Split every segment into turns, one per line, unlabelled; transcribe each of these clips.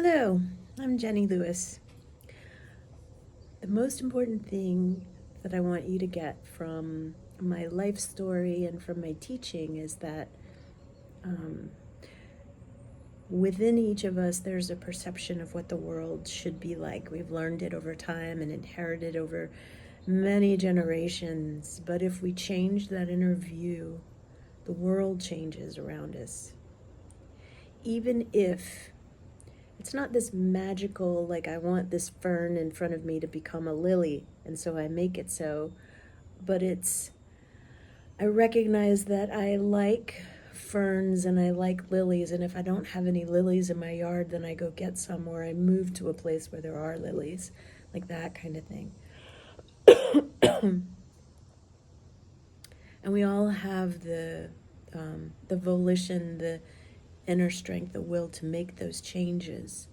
Hello, I'm Jenny Lewis. The most important thing that I want you to get from my life story and from my teaching is that um, within each of us, there's a perception of what the world should be like. We've learned it over time and inherited over many generations. But if we change that inner view, the world changes around us. Even if it's not this magical, like I want this fern in front of me to become a lily, and so I make it so. But I recognize that I like ferns and I like lilies, and if I don't have any lilies in my yard, then I go get some, or I move to a place where there are lilies, like that kind of thing. And we all have the volition, the inner strength, the will to make those changes.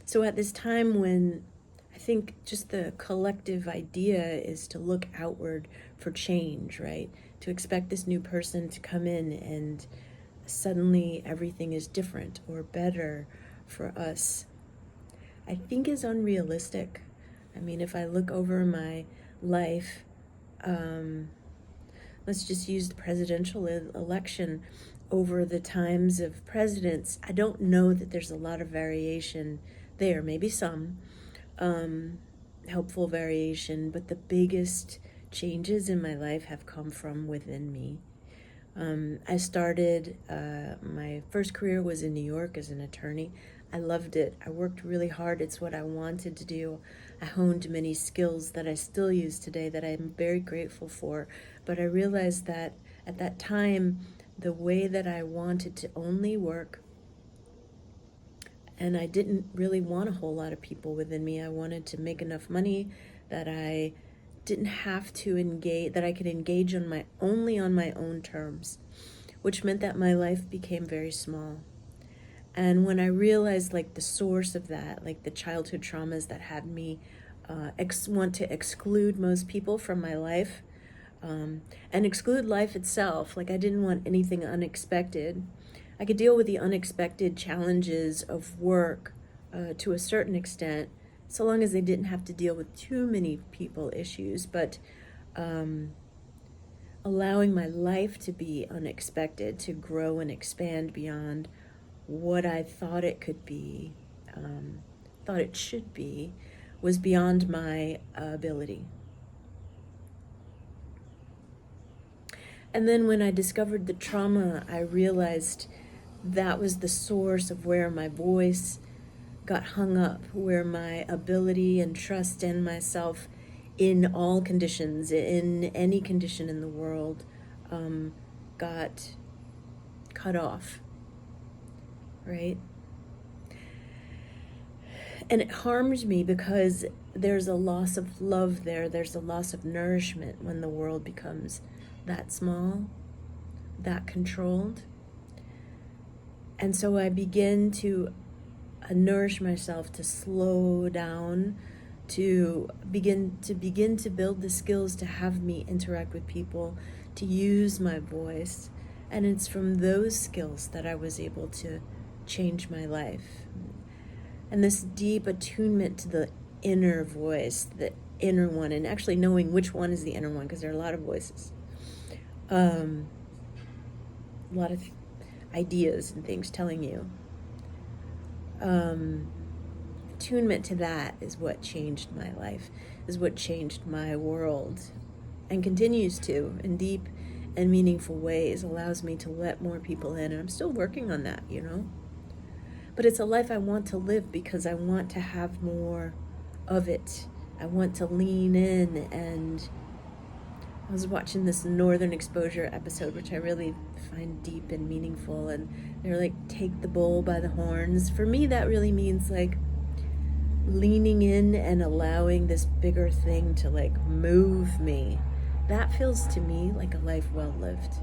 So at this time when I think just the collective idea is to look outward for change, right? To expect this new person to come in and suddenly everything is different or better for us, I think is unrealistic. I mean, if I look over my life, let's just use the presidential election. Over the times of presidents, I don't know that there's a lot of variation there, maybe some helpful variation, but the biggest changes in my life have come from within me. I started, my first career was in New York as an attorney. I loved it. I worked really hard. It's what I wanted to do. I honed many skills that I still use today that I'm very grateful for. But I realized that at that time, the way that I wanted to only work, and I didn't really want a whole lot of people within me. I wanted to make enough money that I didn't have to engage, that I could engage only on my own terms, which meant that my life became very small. And when I realized like the source of that, like the childhood traumas that had me want to exclude most people from my life, and exclude life itself, like I didn't want anything unexpected. I could deal with the unexpected challenges of work to a certain extent, so long as they didn't have to deal with too many people issues, but allowing my life to be unexpected, to grow and expand beyond what I thought it could be, thought it should be, was beyond my ability. And then when I discovered the trauma, I realized that was the source of where my voice got hung up, where my ability and trust in myself in all conditions, in any condition in the world, got cut off, right? And it harmed me because there's a loss of love there, there's a loss of nourishment when the world becomes that small, that controlled. And so I begin to nourish myself, to slow down, to begin to build the skills to have me interact with people, to use my voice. And it's from those skills that I was able to change my life. And this deep attunement to the inner voice, the inner one, and actually knowing which one is the inner one, because there are a lot of voices. A lot of ideas and things telling you. Attunement to that is what changed my life, is what changed my world, and continues to, in deep and meaningful ways, allows me to let more people in. And I'm still working on that, But it's a life I want to live because I want to have more of it. I want to lean in. And I was watching this Northern Exposure episode, which I really find deep and meaningful, and they're like, take the bull by the horns. For me, that really means like leaning in and allowing this bigger thing to like move me. That feels to me like a life well lived.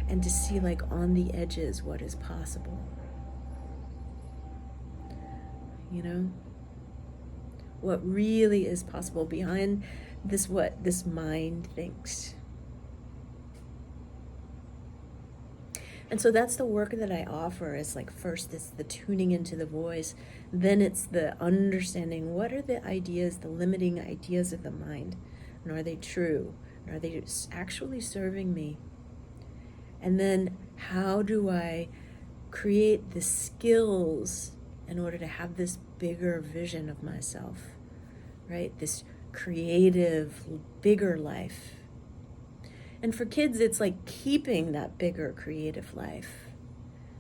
And to see like on the edges what is possible. What really is possible behind what this mind thinks. And so that's the work that I offer is like first it's the tuning into the voice, then it's the understanding what are the ideas, the limiting ideas of the mind, and are they true? And are they actually serving me? And then how do I create the skills in order to have this bigger vision of myself, right? This creative, bigger life. And for kids, it's like keeping that bigger creative life,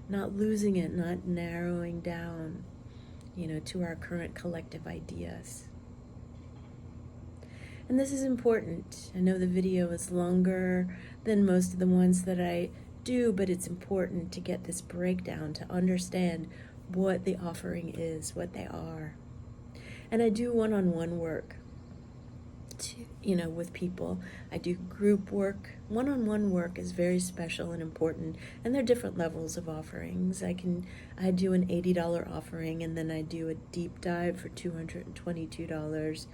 not losing it, not narrowing down, to our current collective ideas. And this is important. I know the video is longer than most of the ones that I do, but it's important to get this breakdown, to understand what the offering is, what they are. And I do one-on-one work, with people. I do group work. One-on-one work is very special and important, and there are different levels of offerings. I do an $80 offering, and then I do a deep dive for $222.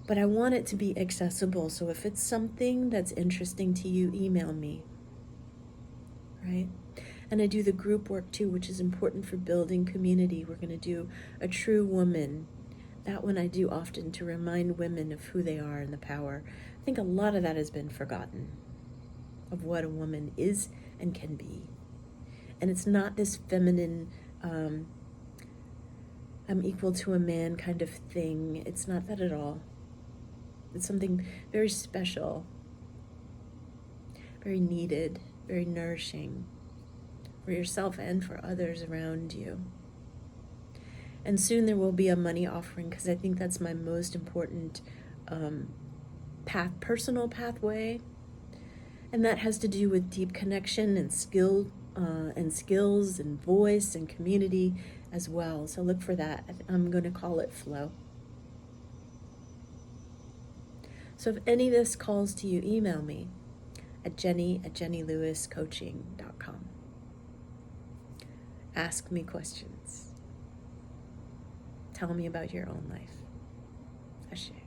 But I want it to be accessible, so if it's something that's interesting to you, email me, right? And I do the group work too, which is important for building community. We're going to do a true woman. That one I do often to remind women of who they are and the power. I think a lot of that has been forgotten, of what a woman is and can be. And it's not this feminine, I'm equal to a man kind of thing. It's not that at all. It's something very special, very needed, very nourishing for yourself and for others around you. And soon there will be a money offering, because I think that's my most important personal pathway. And that has to do with deep connection and skills and voice and community as well. So look for that. I'm going to call it Flow. So if any of this calls to you, email me at jenny@jennylewiscoaching.com. Ask me questions. Tell me about your own life. Ashe.